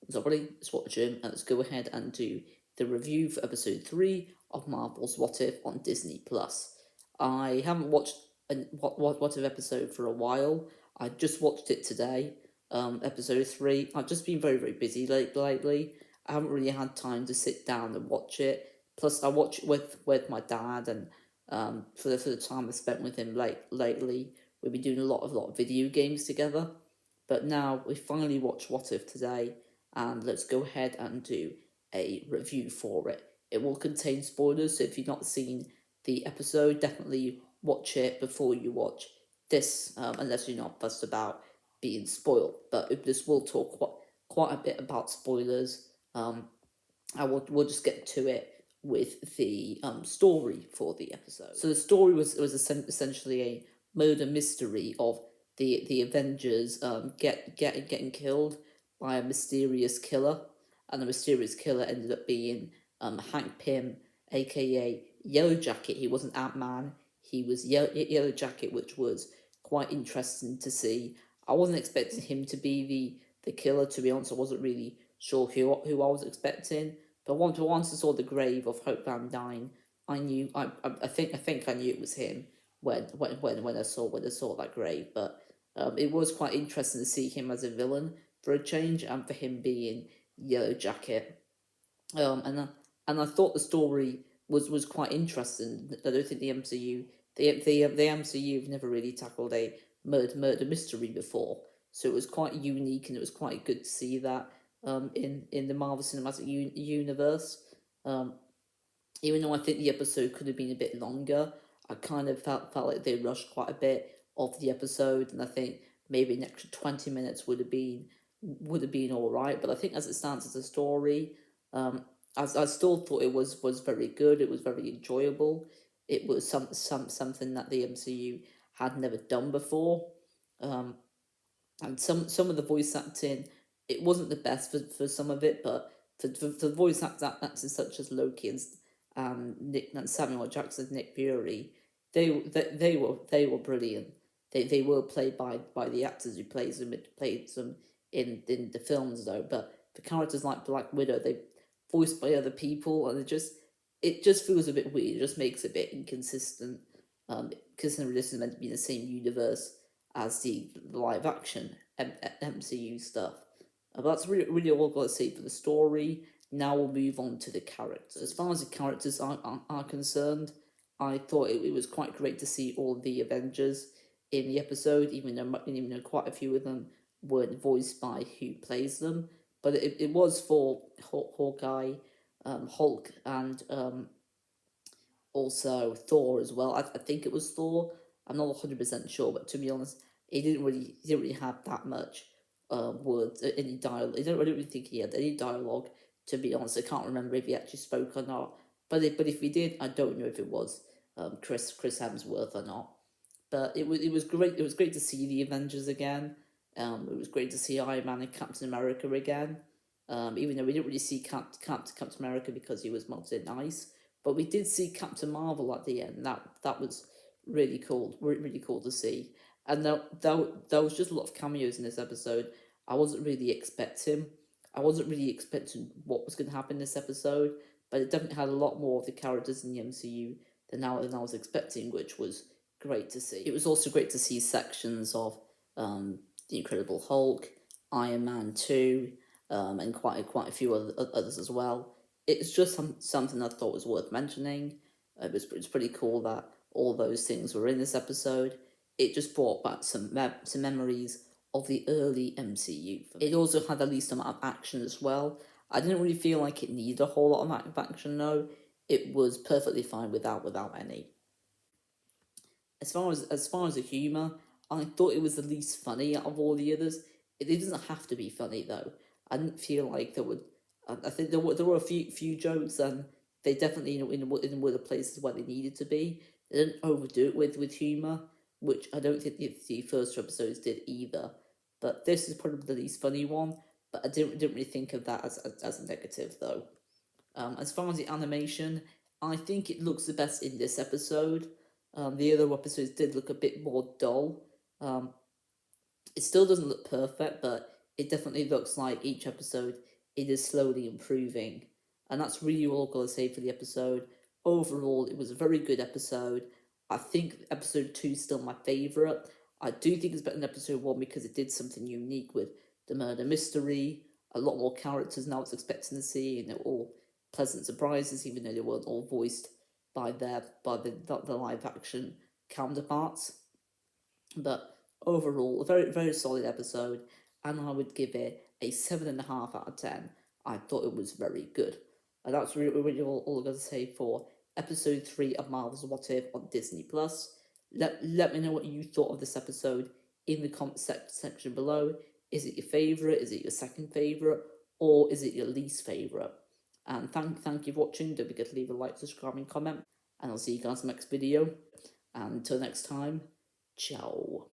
So everybody, let's watch him and let's go ahead and do the review for episode 3 of Marvel's What If on Disney Plus. I haven't watched a What If episode for a while. I just watched it today, episode 3. I've just been very busy lately. I haven't really had time to sit down and watch it. Plus, I watch it with my dad, and for the time I spent with him lately, we've been doing a lot of video games together. But now we finally watched What If today, and let's go ahead and do a review for it. It will contain spoilers, so if you've not seen the episode, definitely watch it before you watch this, unless you're not fussed about being spoiled. But this will talk quite a bit about spoilers. We'll just get to it with the story for the episode. So the story was essentially a murder mystery of the Avengers getting killed by a mysterious killer, and the mysterious killer ended up being Hank Pym, aka Yellow Jacket. He wasn't Ant-Man, he was Yellow Jacket, which was quite interesting to see. I wasn't expecting him to be the killer, to be honest. I wasn't really sure who I was expecting. But once I saw the grave of Hope Van Dyne, I knew. I think I knew it was him when I saw that grave. But it was quite interesting to see him as a villain for a change, and for him being Yellow Jacket. And I thought the story was quite interesting. I don't think the MCU have never really tackled a murder mystery before, so it was quite unique, and it was quite good to see that in the Marvel Cinematic Universe. Um, Even though I think the episode could have been a bit longer, I kind of felt like they rushed quite a bit of the episode, and I think maybe an extra 20 minutes would have been all right. But I think as it stands as a story, I still thought it was very good. It was very enjoyable. It was something that the MCU had never done before. Um, and some of the voice acting, it wasn't the best for some of it, but for voice actors such as Loki and Samuel Jackson's Nick Fury, they were brilliant. They were played by the actors who played them in the films though. But the characters like Black Widow, they voiced by other people, and it just feels a bit weird. It just makes it a bit inconsistent. Considering this is meant to be the same universe as the live action MCU stuff. That's really all I've got to say for the story. Now we'll move on to the characters. As far as the characters are concerned, I thought it was quite great to see all the Avengers in the episode, even though quite a few of them weren't voiced by who plays them. But it was for Hawkeye, Hulk, and also Thor as well. I think it was Thor. I'm not 100% sure, but to be honest, he didn't really have that much words, any dialogue. I don't really think he had any dialogue. To be honest, I can't remember if he actually spoke or not. But if he did, I don't know if it was Chris Hemsworth or not. But it was great. It was great to see the Avengers again. It was great to see Iron Man and Captain America again. Even though we didn't really see Captain America because he was melted in ice, but we did see Captain Marvel at the end. That was really cool, really cool to see. And there was just a lot of cameos in this episode. I wasn't really expecting. I wasn't really expecting what was going to happen in this episode, but it definitely had a lot more of the characters in the MCU than I was expecting, which was great to see. It was also great to see sections of the Incredible Hulk, Iron Man 2, and quite a few others as well. It's just something I thought was worth mentioning. It's pretty cool that all those things were in this episode. It just brought back some memories of the early MCU. It also had a least amount of action as well. I didn't really feel like it needed a whole lot of action though. It was perfectly fine without any. As far as the humor, I thought it was the least funny out of all the others. It doesn't have to be funny though. I didn't feel like there would. I think there were a few jokes, and they definitely were the places where they needed to be. They didn't overdo it with humor, which I don't think the first two episodes did either. But this is probably the least funny one. But I didn't really think of that as a negative though. As far as the animation, I think it looks the best in this episode. The other episodes did look a bit more dull. It still doesn't look perfect, but it definitely looks like each episode it is slowly improving. And that's really all I've got to say for the episode. Overall, it was a very good episode. I think episode 2 is still my favourite. I do think it's better than episode 1 because it did something unique with the murder mystery, a lot more characters now I was expecting to see, and they're all pleasant surprises, even though they weren't all voiced by the live action counterparts. But overall, a very very solid episode, and I would give it a 7.5 out of 10. I thought it was very good, and that's really all I'm going to say for episode 3 of Marvel's What If on Disney Plus. Let me know what you thought of this episode in the comment section below. Is it your favorite? Is it your second favorite? Or is it your least favorite? And thank you for watching. Don't forget to leave a like, subscribe, and comment. And I'll see you guys in the next video. And until next time, ciao.